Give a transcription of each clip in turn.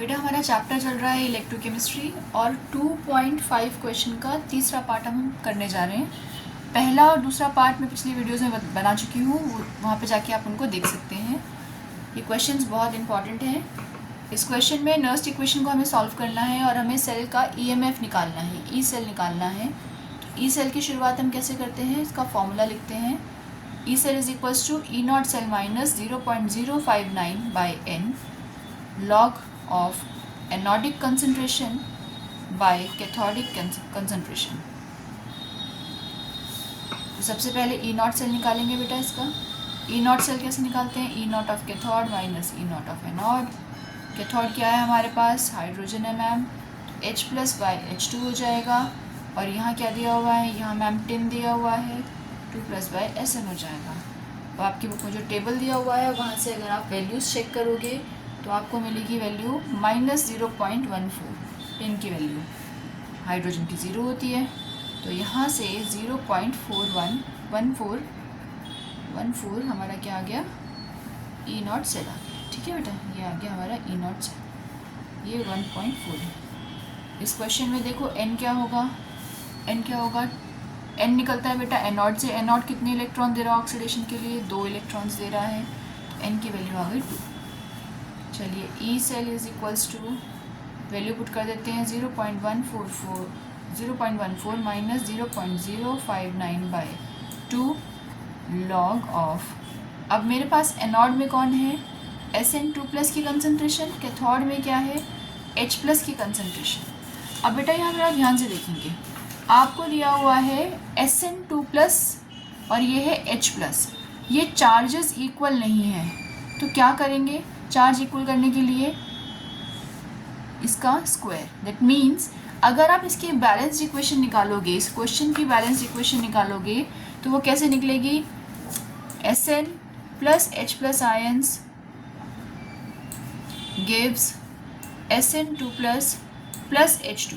बेटा हमारा चैप्टर चल रहा है इलेक्ट्रोकेमिस्ट्री और 2.5 क्वेश्चन का तीसरा पार्ट हम करने जा रहे हैं। पहला और दूसरा पार्ट मैं पिछली वीडियोस में बना चुकी हूँ, वहाँ पे जाके आप उनको देख सकते हैं। ये क्वेश्चंस बहुत इंपॉर्टेंट हैं। इस क्वेश्चन में नर्स्ट इक्वेशन को हमें सॉल्व करना है और हमें सेल का ईएमएफ निकालना है, ई सेल निकालना है। तो ई सेल की शुरुआत हम कैसे करते हैं, इसका फॉर्मूला लिखते हैं। E cell is equals to E naught cell minus 0.059 by n log of anodic concentration by cathodic concentration। तो सबसे पहले ई नॉट सेल निकालेंगे बेटा। इसका ई नॉट सेल कैसे निकालते हैं, E naught of cathode minus E naught of anode. Cathode क्या है हमारे पास, हाइड्रोजन है ma'am, H plus by H2 हो जाएगा। और यहाँ क्या दिया हुआ है, यहाँ मैम टिन दिया हुआ है, 2 प्लस बाई SN हो जाएगा। तो आपकी बुक में जो टेबल दिया हुआ है वहाँ से अगर आप वैल्यूज़ चेक करोगे तो आपको मिलेगी वैल्यू -0.14 टिन की वैल्यू, हाइड्रोजन की 0 होती है। तो यहाँ से 0.4114 हमारा क्या आ गया, ई नॉट सेल आ गया। ठीक है बेटा, ये आ गया हमारा ई नॉट सेल, ये 1.4 है। इस क्वेश्चन में देखो एन क्या होगा, एन क्या होगा, एन निकलता है बेटा एनॉड से। एनॉड कितने इलेक्ट्रॉन दे रहा है ऑक्सीडेशन के लिए, 2 इलेक्ट्रॉन्स दे रहा है। तो एन की वैल्यू आ गई 2। चलिए E cell is equals to value put कर देते हैं 0.14 माइनस 0.059 बाई 2 लॉग ऑफ। अब मेरे पास एनॉड में कौन है, SN2 प्लस की कंसनट्रेशन, कैथोड में क्या है, H प्लस की कंसनट्रेशन। अब बेटा यहाँ पर आप ध्यान से देखेंगे, आपको दिया हुआ है SN2 प्लस और ये है H प्लस। ये चार्जेस इक्वल नहीं है, तो क्या करेंगे, चार्ज इक्वल करने के लिए इसका स्क्वायर। दैट मीन्स अगर आप इसकी बैलेंस इक्वेशन निकालोगे, इस क्वेश्चन की बैलेंस इक्वेशन निकालोगे तो वो कैसे निकलेगी, SN plus H plus ions gives SN2 plus plus H2।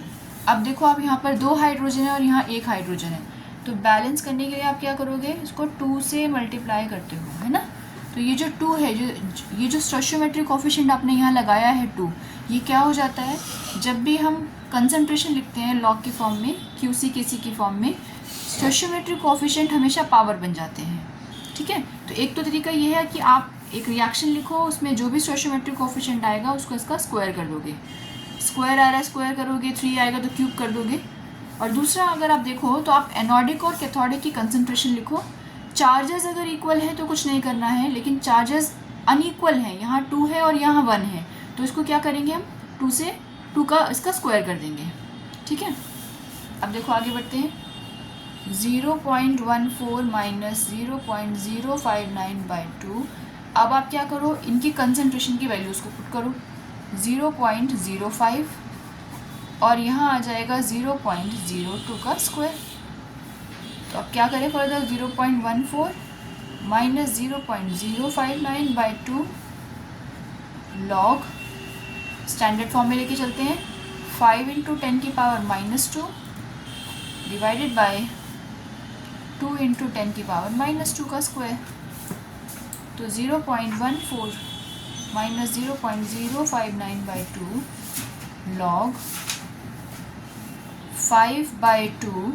अब देखो आप यहाँ पर 2 हाइड्रोजन है और यहाँ 1 हाइड्रोजन है, तो बैलेंस करने के लिए आप क्या करोगे, इसको 2 से मल्टीप्लाई करते हो, है ना। तो ये जो 2 है, ये जो स्टोइचियोमेट्रिक कोफिशिएंट आपने यहाँ लगाया है 2, ये क्या हो जाता है, जब भी हम कंसंट्रेशन लिखते हैं लॉग की फॉर्म में, QC KC की फॉर्म में, स्टोइचियोमेट्रिक कोफिशिएंट हमेशा पावर बन जाते हैं। ठीक है, तो एक तो तरीका ये है कि आप एक रिएक्शन लिखो, उसमें जो भी स्टोइचियोमेट्रिक कोफिशिएंट आएगा उसको इसका स्क्वायर कर दोगे। स्क्वायर आ रहा है, स्क्वायर करोगे, 3 आएगा तो क्यूब कर दोगे। और दूसरा अगर आप देखो तो आप एनोडिक और कैथोडिक की कंसंट्रेशन लिखो। चार्जेस अगर इक्वल है तो कुछ नहीं करना है, लेकिन चार्जेस अनइक्वल हैं, यहाँ 2 है और यहाँ 1 है, तो इसको क्या करेंगे हम 2 से 2 का इसका स्क्वायर कर देंगे। ठीक है, अब देखो आगे बढ़ते हैं। 0.14 माइनस 0.059 बाई 2। अब आप क्या करो, इनकी कंसंट्रेशन की वैल्यूज़ को पुट करो, 0.05 और यहाँ आ जाएगा 0.02 का स्क्वायर। तो अब क्या करें further, 0.14 minus 0.059 by 2 log, standard form में लेके चलते हैं, 5 इंटू 10 की पावर -2 डिवाइडेड बाय 2 इंटू 10 की पावर -2 का स्क्वायर। तो 0.14 माइनस 0.059 बाई 2 लॉग 5 बाई 2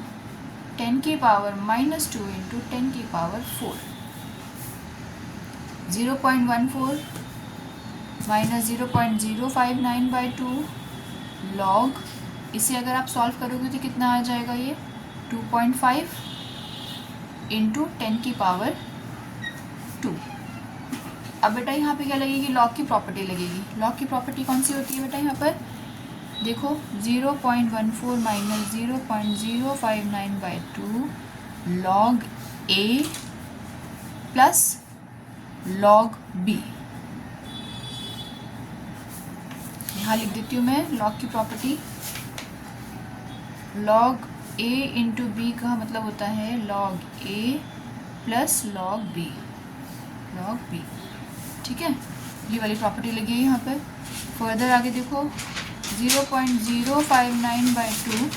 10 की पावर -2 इंटू 10 की पावर 4। 0.14 माइनस 0.059 बाई 2 लॉग, इसे अगर आप सॉल्व करोगे तो कितना आ जाएगा, ये 2.5 इंटू 10 की पावर 2। अब बेटा यहाँ पे क्या लगेगी, लॉग की प्रॉपर्टी लगेगी। लॉग की प्रॉपर्टी कौन सी होती है बेटा, यहाँ पर देखो 0.14 minus 0.059 by 2 log A plus log B। यहाँ लिख देती हूँ मैं लॉग की property. Log A into B का मतलब होता है log A plus log B, log B। ठीक है, ये वाली प्रॉपर्टी लगी है यहाँ पर। फर्दर आगे देखो 0.059 by 2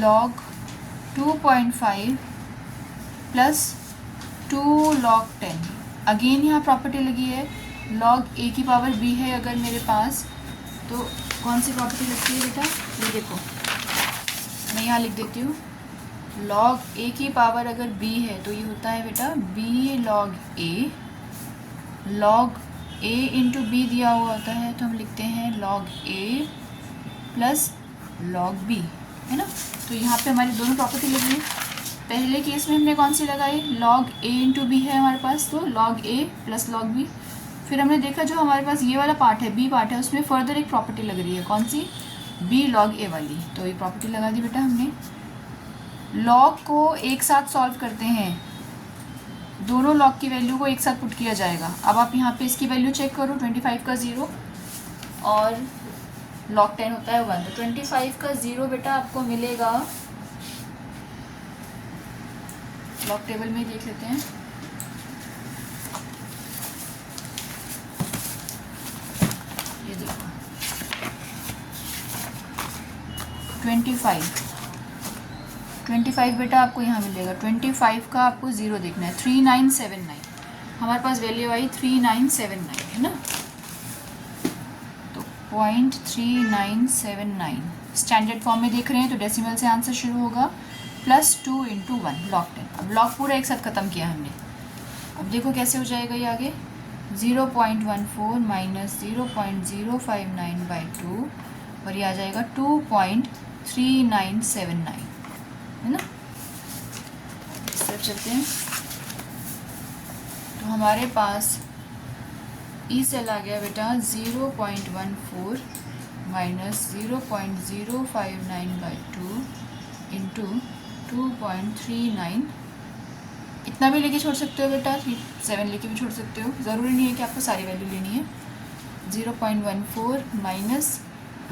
log 2.5 plus 2 log 10। Again यहाँ प्रॉपर्टी लगी है लॉग ए की पावर बी है अगर मेरे पास, तो कौन सी प्रॉपर्टी लगती है बेटा, ये देखो मैं यहाँ लिख देती हूँ। लॉग ए की पावर अगर बी है तो ये होता है बेटा बी लॉग ए। लॉग ए इंटू बी दिया हुआ होता है तो हम लिखते हैं लॉग ए प्लस लॉग बी, है ना। तो यहाँ पे हमारी दोनों प्रॉपर्टी लगी है। पहले केस में हमने कौन सी लगाई, लॉग ए इंटू बी है हमारे पास, तो लॉग ए प्लस लॉग बी। फिर हमने देखा जो हमारे पास ये वाला पार्ट है, बी पार्ट है, उसमें फर्दर एक प्रॉपर्टी लग रही है, कौन सी, बी लॉग ए वाली। तो ये प्रॉपर्टी लगा दी बेटा हमने। लॉग को एक साथ सॉल्व करते हैं, दोनों लॉग की वैल्यू को एक साथ पुट किया जाएगा। अब आप यहाँ पे इसकी वैल्यू चेक करो, 25 का 0 और लॉग 10 होता है 1, तो 25 का 0 बेटा आपको मिलेगा, लॉग टेबल में देख लेते हैं। ये देखो 25 बेटा आपको यहाँ मिलेगा। 25 का आपको 0 देखना है, 3979 हमारे पास वैल्यू आई 3979, है ना। तो 0.3979 स्टैंडर्ड फॉर्म में देख रहे हैं तो डेसिमल से आंसर शुरू होगा, +2 × 1 लॉग 10। अब लॉग पूरा एक साथ ख़त्म किया हमने। अब देखो कैसे हो जाएगा ये आगे, 0.14 माइनस 0.059/2 और ये आ जाएगा 2.3979, है ना। इस तरफ चलते हैं तो हमारे पास ई सेल आ गया बेटा 0.14 माइनस 0.059/2 इंटू 2.39, इतना भी लेके छोड़ सकते हो बेटा, 7 लेके भी छोड़ सकते हो, ज़रूरी नहीं है कि आपको सारी वैल्यू लेनी है। 0.14 माइनस,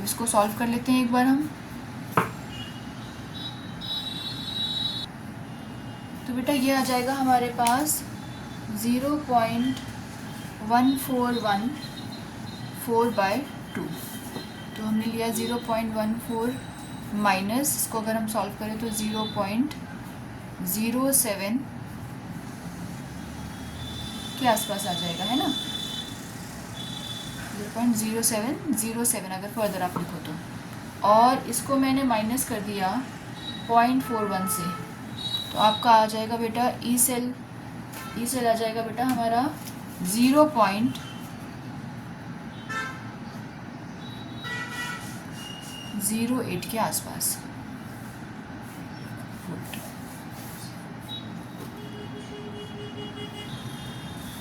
इसको सॉल्व कर लेते हैं एक बार हम। तो बेटा ये आ जाएगा हमारे पास 0.1414/2। तो हमने लिया 0.14 माइनस, इसको अगर हम सॉल्व करें तो 0.07 के आसपास आ जाएगा, है ना। 0.0707 अगर फर्दर आप लिखो तो, और इसको मैंने माइनस कर दिया 0.41 से, तो आपका आ जाएगा बेटा ई सेल आ जाएगा बेटा हमारा 0.08 के आसपास।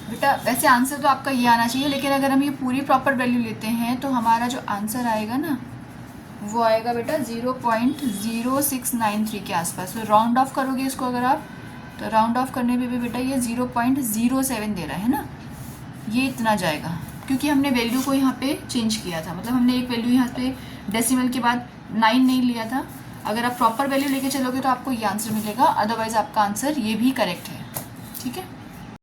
बेटा वैसे आंसर तो आपका ये आना चाहिए, लेकिन अगर हम ये पूरी प्रॉपर वैल्यू लेते हैं तो हमारा जो आंसर आएगा ना वो आएगा बेटा 0.0693 के आसपास। तो राउंड ऑफ करोगे इसको अगर आप, तो राउंड ऑफ करने पे भी बेटा ये 0.07 दे रहा है ना, ये इतना जाएगा क्योंकि हमने वैल्यू को यहाँ पे चेंज किया था, मतलब हमने एक वैल्यू यहाँ पे डेसिमल के बाद 9 नहीं लिया था। अगर आप प्रॉपर वैल्यू लेके चलोगे तो आपको ये आंसर मिलेगा, अदरवाइज आपका आंसर ये भी करेक्ट है, ठीक है।